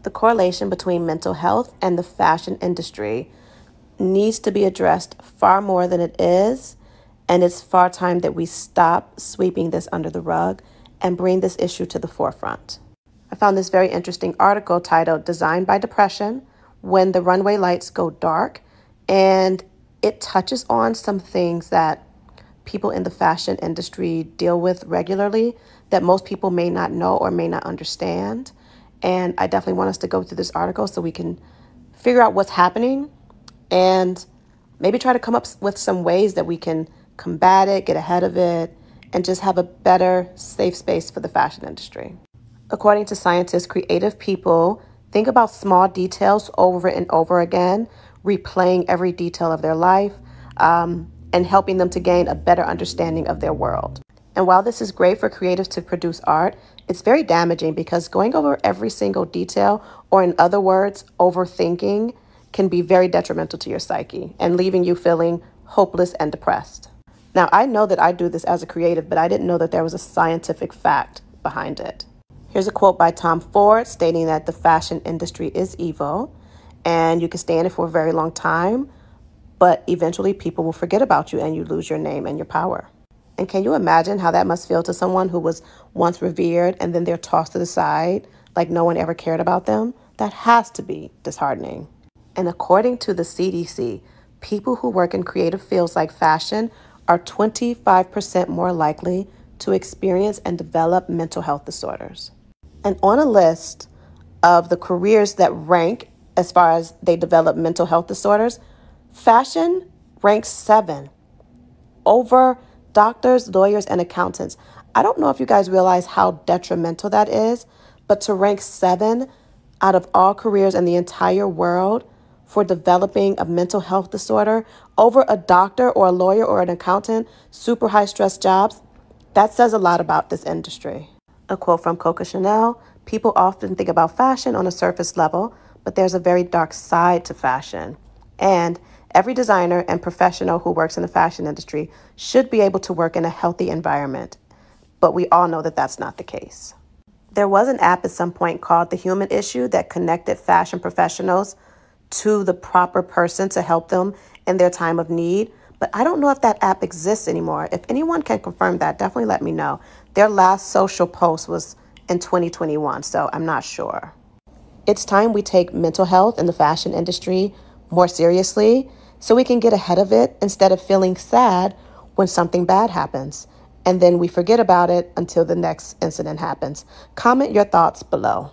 The correlation between mental health and the fashion industry needs to be addressed far more than it is, and it's far time that we stop sweeping this under the rug and bring this issue to the forefront. I found this very interesting article titled "Designed by Depression: When the Runway Lights Go Dark," and it touches on some things that people in the fashion industry deal with regularly that most people may not know or may not understand. And I definitely want us to go through this article so we can figure out what's happening and maybe try to come up with some ways that we can combat it, get ahead of it, and just have a better, safe space for the fashion industry. According to scientists, creative people think about small details over and over again, replaying every detail of their life, and helping them to gain a better understanding of their world. And while this is great for creatives to produce art, it's very damaging because going over every single detail, or in other words, overthinking, can be very detrimental to your psyche and leaving you feeling hopeless and depressed. Now, I know that I do this as a creative, but I didn't know that there was a scientific fact behind it. Here's a quote by Tom Ford stating that the fashion industry is evil and you can stay in it for a very long time, but eventually people will forget about you and you lose your name and your power. And can you imagine how that must feel to someone who was once revered and then they're tossed to the side like no one ever cared about them? That has to be disheartening. And according to the CDC, people who work in creative fields like fashion are 25% more likely to experience and develop mental health disorders. And on a list of the careers that rank as far as they develop mental health disorders, fashion ranks 7 over doctors, lawyers, and accountants. I don't know if you guys realize how detrimental that is, but to rank 7 out of all careers in the entire world for developing a mental health disorder over a doctor or a lawyer or an accountant, super high stress jobs, that says a lot about this industry. A quote from Coco Chanel: "People often think about fashion on a surface level, but there's a very dark side to fashion. And every designer and professional who works in the fashion industry should be able to work in a healthy environment. But we all know that that's not the case." There was an app at some point called The Human Issue that connected fashion professionals to the proper person to help them in their time of need. But I don't know if that app exists anymore. If anyone can confirm that, definitely let me know. Their last social post was in 2021, so I'm not sure. It's time we take mental health in the fashion industry more seriously so we can get ahead of it instead of feeling sad when something bad happens. And then we forget about it until the next incident happens. Comment your thoughts below.